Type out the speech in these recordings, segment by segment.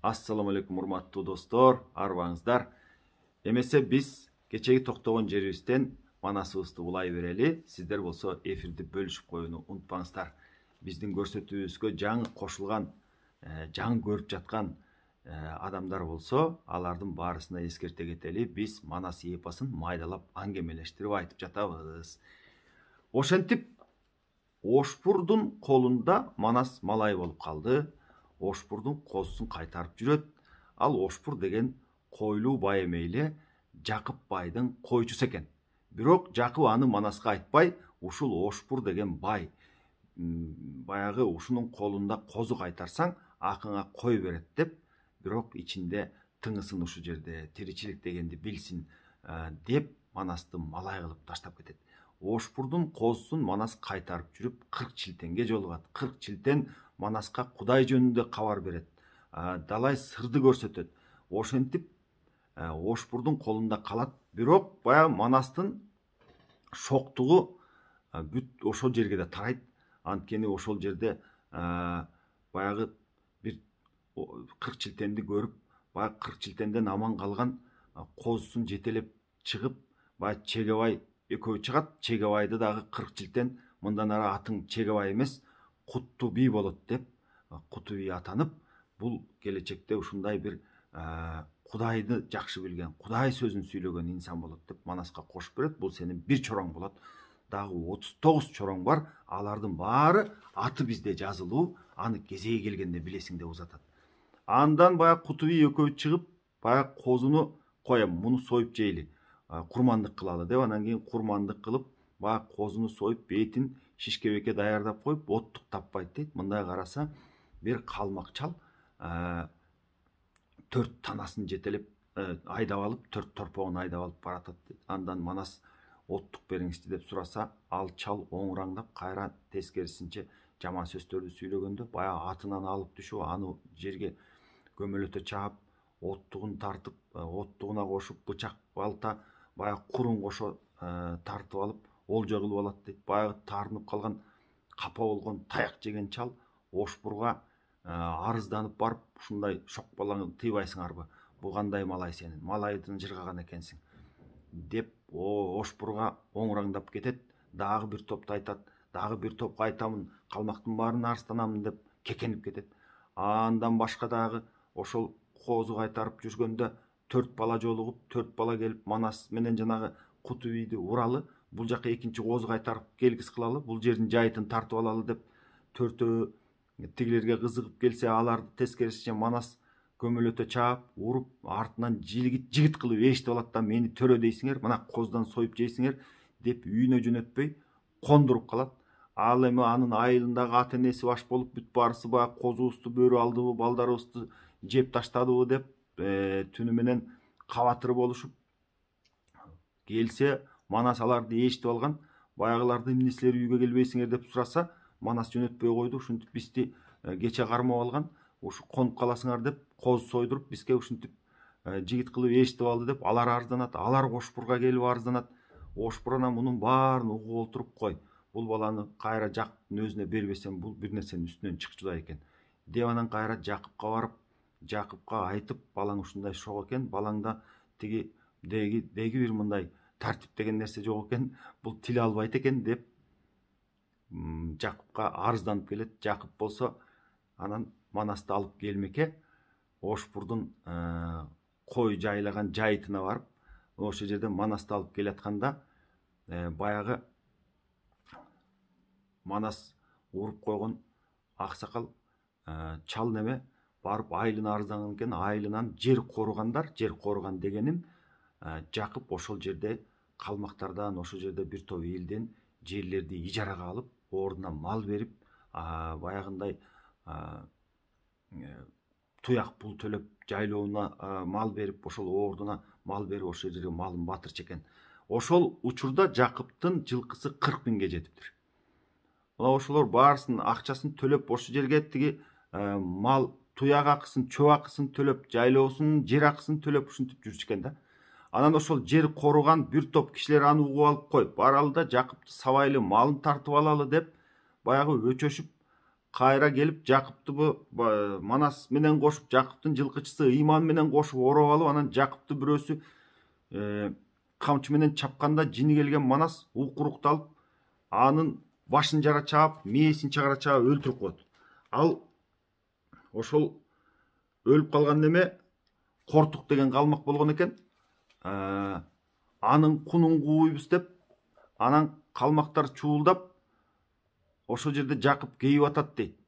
Assalamu алейкум, урматтуу достор, арбаңыздар. Эмесе биз кечеги токтогон жерибизден манасыбызды улай берели. Сиздер болсо эфирди бөлүшүп коюуну унутпаңыздар. Биздин көрсөтүүбүзгө жаңы кошулган, жаңы көрүп жаткан адамдар болсо, алардын баарысына эскерте кетели. Биз Манас эпосун майдалап аңгемелештирип айтып жатабыз. Ошентип Ошпурдун колунда Манас малай болуп калды. Ошпурдун козусун кайтарып жүрөт. Ал Ошпур деген койлуу бай эмейле Жакып байдын койчусу экен. Бирок Жакып аны Манаска айтпай, ушул Ошпур деген бай баягы ушунун колунда козу кайтарсаң, акыңа кой берет деп, бирок ичинде тыңысын ушу жерде, тиричилик дегенди билсин деп Манасты малай кылып таштап кетет. Ошпурдун козусун Манас кайтарып жүрүп 40 чилтенге жолугат. 40 чилтен Манаска Кудай жөнүндө кабар берет. Далай сырды көрсөтөт. Ошентип Ошпурдун колунда калат. Бирок баягы Манастын шоктугу бүт ошол жерге да тарайт. Анткени ошол жерде баягы бир 40 чилтенди көрүп, баягы 40 чилтенден аман калган козусун жетелеп чыгып, баягы Чегебай экөө чыгат. Чегебайды дагы 40 чилтен мындан ары атың Чегебай эмес, Куттуу би болот деп, Куттуу би атанып, бул келечекте ушундай бир Кудайды жакшы билген, Кудай сөзүн сүйлөгөн инсан болот деп Манаска кошуп берет. Бул сенин бир чороң болот. Дагы 39 чороң бар. Алардын баары аты бизде жазылуу, аны кезеги келгенде билесиң деп узатат. Андан баягы Куттуу би экөө чыгып, баягы козуну коем, муну союп жейли, курмандык кылалы деп, анан кийин курмандык кылып, баягы козуну союп, бетин шишкебекке даярдап коюп, оттук таппайт дейт. Мындай караса, бир калмак чал 4 танасын жетелеп айдап алып, 4 торпогун айдап алып баратат дейт. Андан Манас оттук бериңизчи деп сураса, ал чал оңураңдап кайра тескерисинче жаман сөздөрдү сүйлөгөндө, баягы атынан алып түшүп, аны жерге көмөлөтө чаап, оттугун тартып, оттугуна кошуп, бычак, балта, баягы курун кошо тартып алып, олжо кылып алат дейт. Баягы таарынып калган, капа болгон, таяк жеген чал Ошпурга арызданып барып, ушундай шок балаңды тыйбайсыңарбы? Бул кандай малай сенин? Малайдын жыргаган экенсиң деп Ошпурга оңураңдап кетет. Дагы бир топто айтат, дагы бир топко айтамын, калмактын баарына арызданамын деп кекенип кетет. Андан башка дагы ошол козу кайтарып жүргөндө 4 бала жолугуп, 4 бала келип Манас менен жанагы Куттуу бийди уралы, бул жака экинчи козу кайтарып келгис кылалы, бул жердин жайытын тартып алалы деп, төртөө тигилерге кызыгып келсе, аларды тескерисинче Манас көмөлөтө чаап, уруп, артынан жигит кылып эшитип алат да, мени төрө дейсиңер, мына козудан союп жейсиңер деп үйүнө жөнөтпөй кондуруп калат. Ал эми анын айылындагы ата энеси баш болуп, бүт баарысы баягы козубузду бөрү алдыбы, балдарыбызды жеп таштадыбы деп түнү менен кабатыр болушуп келсе, Манас аларды эшитип алган. Баягыларды эмне силер үйгө келбейсиңер деп сураса, Манас жөнөтпөй койду. Ушинтип бизди кече кармап алган, ушу конуп каласыңар деп, козу сойдуруп бизге ушинтип жигит кылып эшитип алды деп алар арызданат. Алар Ошпурга келип арызданат. Ошпур анан мунун баарын угуп олтуруп, кой, бул баланы кайра Жакыптын өзүнө бербесем, бул бир нерсенин үстүнөн чыкчудай экен деп, анан кайра Жакыпка барып, Жакыпка айтып, балаң ушундай шок экен, балаңда деги бир мындай тартип деген нерсе жок экен, бул тил албайт экен деп Жакыпка арызданып келет. Жакып болсо анан Манасты алып келмеке Ошпурдун кой жайлаган жайытына барып, ошол жерден Манасты алып келатканда баягы Манас уруп койгон аксакал чал неме барып айылына арызданган экен. Айылынан жер коругандар, жер коруган дегеним Жакып ошол жерде калмактардан, ошол жерде бир топ элден жерлерди ижарага алып, ордуна мал берип, баягындай туяк пул төлөп, жайлооуна мал берип, ошол ордуна мал берип, ошол жерге малын батырчу экен. Ошол учурда Жакыптын жылкысы 40 миңге жетиптир. Мына ошолор баарысынын акчасын төлөп, ошол жерге тиги мал туяк акысын, чөп акысын төлөп, жайлоосунун жер акысын төлөп ушинтип жүрчү экен да. Анан ошол жер коруган бир топ кишилер аны угуп алып, кой, баралы да Жакыпты сабайлы малын тартып алалы деп, баягы өчөшүп, кайра келип Жакыпты Манас менен кошуп, Жакыптын жылкычысы Ыйман менен кошуп ороп алып, анан Жакыпты бирөөсү камчы менен чапканда жини келген Манас укурукту алып, анын башын жара чаап, мээсин чыгара чаап өлтүрүп коет. Ал ошол өлүп калган неме Кортук деген калмак болгон экен. Анын кунун кууйбуз деп, анан калмактар чуулдап, ошол жерде Жакып кейип атат дейт.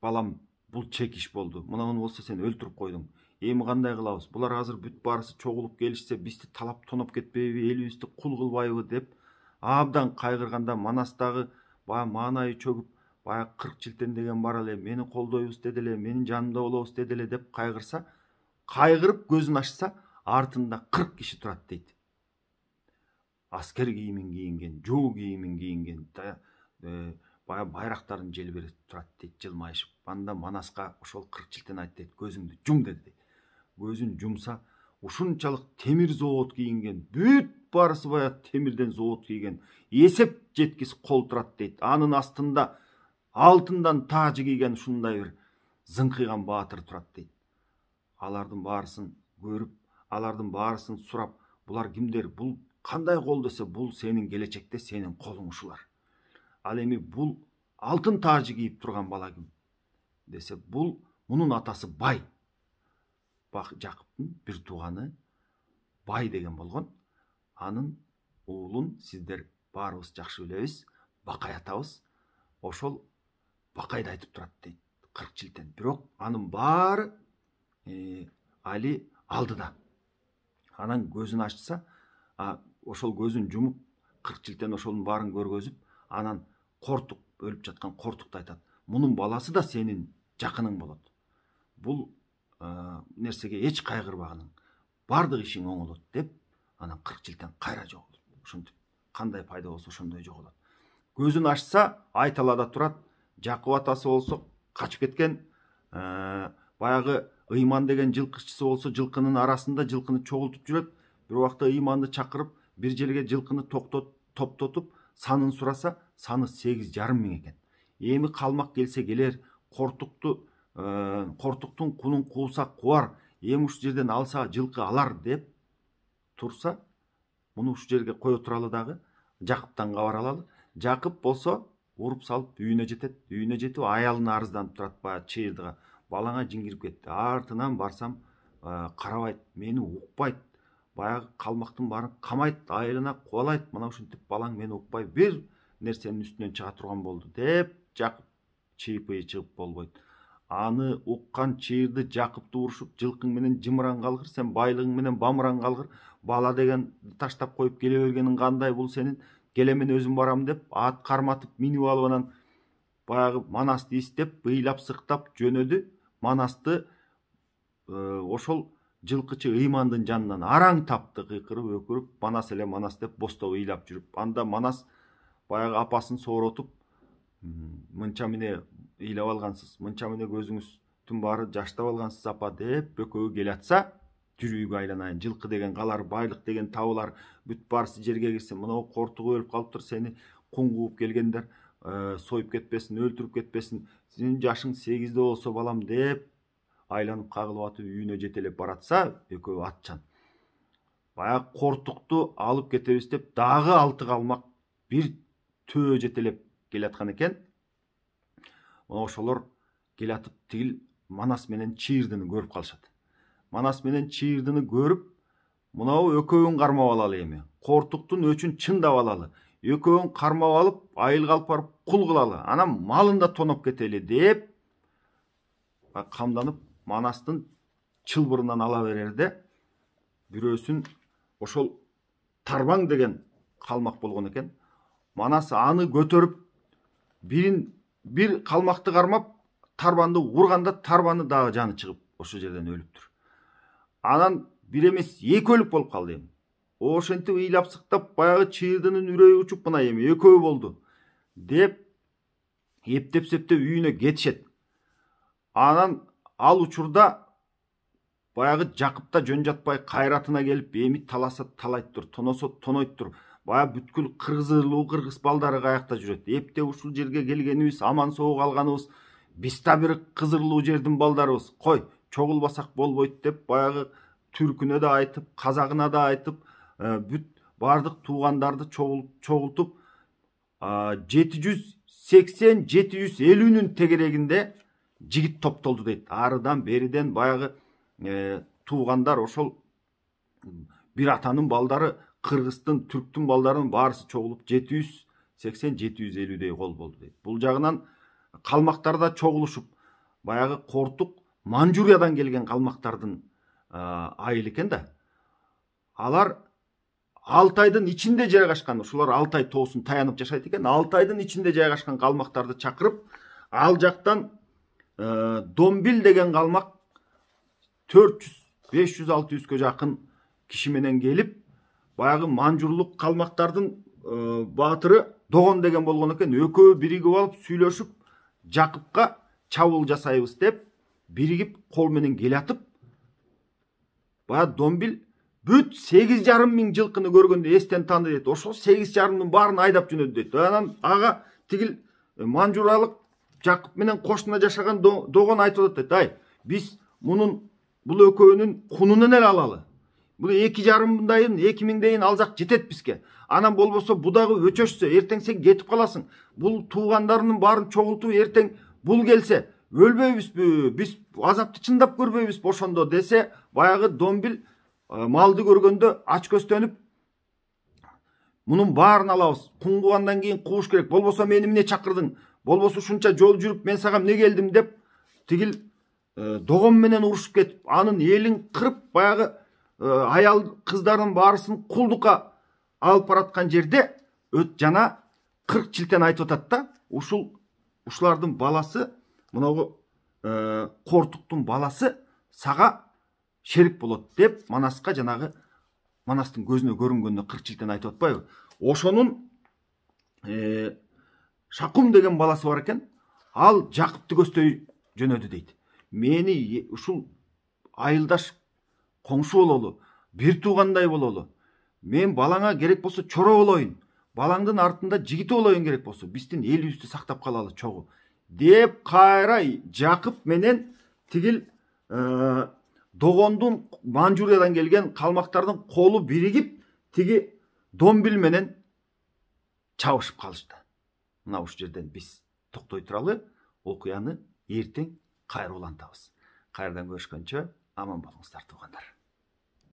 Балам, бул чекиш болду. Мунун болсо сен өлтүрүп койдуң. Эми кандай кылабыз? Булар азыр бүт баарысы чогулуп келишсе, бизди талап тоноп кетпейби, элибизди кул кылбайбы деп абдан кайгырганда, Манастагы баягы маанайы чөгүп, баягы 40 жылтен деген бар эле, мени колдойбуз деди эле, менин жанымда болобуз деди эле деп кайгырса, кайгырып көзүн ачса, артында 40 киши турат дейт. Аскер кийимин кийинген, жоо кийимин кийинген, баягы байрактарын желбиретип турат дейт, жылмайышып. Анда Манаска ошол 40 жылтен айтты дейт, көзүңдү жум деди. Көзүн жумса, ушунчалык темир завод кийинген, бүт баарысы баягы темирден завод кийген, эсеп жеткис кол турат дейт. Анын астында алтындан таажы кийген ушундай бир зыңкыйган баатыр турат дейт. Алардын баарысын көрүп, алардын баарысын сурап, булар кимдер, бул кандай кол десе, бул сенин келечекте сенин колуң ушулар. Ал эми бул алтын таажы кийип турган бала ким десе, бул мунун атасы Бай. Жакыптын бир тууганы Бай деген болгон. Анын уулун сиздер баарыбыз жакшы билебиз, Бакай атабыз. Ошол Бакайды айтып турат дейт, 40 жылтен. Бирок анын баары али алдыда. Анан көзүн ачса, ошол көзүн жумуп 40 жылтен ошонун баарын көргөзүп, анан Кортук, өлүп жаткан Кортукту айтат. Мунун баласы да сенин жакының болот. Бул нерсеге эч кайгырбагының, бардык ишиң оңолот деп, анан 40 жылтен кайра жоголот. Ошентип кандай пайда болсо ошондой жоголот. Көзүн ачса, Айталада турат. Жакып атасы болсо качып кеткен. Баягы Ыйман деген жылкычысы болсо, жылкынын арасында жылкыны чогултуп жүрөт. Бир убакта Ыйманды чакырып, бир жерге жылкыны топтотуп, санын сураса, саны 8,5 миң экен. Эми калмак келсе келер, Кортуктун кунун кууса кубар, эми ушул жерден алса жылкы алар деп турса, муну ушул жерге кое туралы дагы Жакыптан кабар алалы. Жакып болсо уруп салып үйүнө жетет. Үйүнө жетип аялына арызданып турат, баягы чыйырдыга. Балаңа жин кирип кетти. Артынан барсам, карабайт, мени укпайт. Баягы калмактын баарын камайт, айылына кубалайт. Мына ушинтип балаң мени укпай бир нерсенин үстүнөн чыга турган болду деп Жакып чыйпыйы чыгып болбойт. Аны уккан чыйырды Жакыпты урушуп, жылкың менен жымыран калгыр, сен байлыгың менен бамыран калгыр, бала деген таштап коюп келе бергениң кандай, бул сенин, келе мен өзүм барам деп, ат карматып минип алып, анан баягы Манасты истеп, ыйлап сыктап жөнөдү. Манасты ошол жылкычы Ыймандын жанынан араң тапты, кыйкырып өкүрүп, Манас эле Манас деп бостоо ыйлап жүрүп. Анда Манас баягы апасын сооротуп, мынча міне ыйлап алгансыз, мынча міне көзүңүздүн баары жаштап алгансыз апа деп экөө келатса, жүрүүгө айланайын, жылкы деген калар, байлык деген табылар, бүт баарысы жерге кирсе, мына Кортук өлүп калыптыр, сени кун кууп келгендер союп кетпесин, өлтүрүп кетпесин, сенин жашың 8'de болсо балам деп айланып кагылып атып үйүнө жетелеп баратса, экөө атчан. Баягы Кортукту алып кетебиз деп дагы 6 калмак бир төө жетелеп келаткан экен. Ошолор келатып тигил Манас менен чыйырдыны көрүп калышат. Манас менен чыйырдыны көрүп, мынау экөөүн кармап алалы эми. Кортуктун өчүн чындап алалы. Экөөүн кармап алып, айылга алып барып кул кылалы. Анан малын да тоноп кетели деп камданып Манастын чылбырынан ала берерде, бирөөсүн ошол Тарбаң деген калмак болгон экен. Манас аны көтөрүп, бир калмакты кармап, Тарбанды урганда, Тарбаны дагы жаны чыгып, ошол жерден өлүптүр. Анан бир эмес 2 өлүп болуп калды эми. Ошентип ыйлап сыктап, баягы чыйырдынын үрөйү учуп, мына эми 2 болду деп эптеп-септеп үйүнө кетишет. Анан ал учурда баягы Жакыпта жөн жатпай кайратына келип, эми таласа талайттыр, тоносо тоноyttур. баягы бүткүл кыргыз ылуу кыргыз балдары каякта жүрөт. Эпте ушул жерге келгенибиз, аман соо калганыбыз, биз да бир кызырлуу жердин балдарыбыз. Кой, чогулбасак болбойт деп баягы түркүнө да айтып, казагына да айтып, бүт бардык туугандарды чогултуп 780-750'нün тегерегинде жигит топтолду дейт. Арыдан бериден баягы туугандар ошол бир атанын балдары, кыргыздын, түрктүн балдарынын баарысы чогулуп 780-750'дей кол болду дейт. Бул жагынан калмактар да чогулушуп, баягы Кортук, Манжуриядан келген калмактардын айыл экен да. Алар Алтайдын ичинде жайгашкан, ушулар Алтай тоосун таянып жашайт экен. Алтайдын ичинде жайгашкан калмактарды чакырып, ал жактан Домбил деген калмак 400, 500, 600 жакын киши менен келип, баягы манжурлук калмактардын баатыры Догон деген болгон экен. Экөө биригип алып сүйлөшүп, Жакыпка чабуул жасайбыз деп, биригип кол менен келатып, баягы Домбил бүт 8,5 миң жылкыны көргөндө эстен таанды дейт. Ошол 8,5'нын баарын айдап жөнөдү дейт. Анан ага тигил манжуралык Жакып менен кошуна жашаган Догон айтып атат дейт. Ай, биз бул экөөнүн кунунун эле алалы. Бул 2,5 мыңдайын, 2 миңдейин алсак жетет бизге. Анан болбосо бу дагы өчөшсө, эртең сен кетип каласың. Бул туугандарынын баарын чогултуп, эртең бул келсе, өлбөйбүзбү? Биз азапты чындап көрбөйбүзбү ошондо десе, баягы Домбил малды көргөндө ач көстөнүп, мунун баарын алабыз. Кунгугандан кийин кууш керек. Болбосо мени эмне чакырдың? Болбосо ушунча жол жүрүп мен сага эмне келдим деп, тигил Догон менен урушуп кетип, анын элин кырып, баягы аял кыздардын баарысын кулдукка алып бараткан жерде жана 40 чилтен айтып атат да, ушулардын баласы, мынагу Кортуктун баласы сага шерик болот деп, Манаска жанагы Манастын көзүнө көрүнгөндө 40 чилтен айтып атпайбы? Ошонун Шакум деген баласы бар экен. Ал Жакыпты көздөй жөнөдү дейт. Мени ушул айылдаш коңшу бололу, бир туугандай бололу. Мен балаңа керек болсо чоро болоюн. Балаңдын артында жигити болоюн керек болсо, биздин элибизди сактап калалы чогуу. Деп кайра Жакып менен тигил Догондун Манжуриядан келген калмактардын колу биригип, тиги Домбил менен чабышып калышты. Мына ушул жерден биз токтой туралы, окуяны эртең кайра улантабыз. Кайрадан көрүшкөнчө аман болуңуздар туугандар.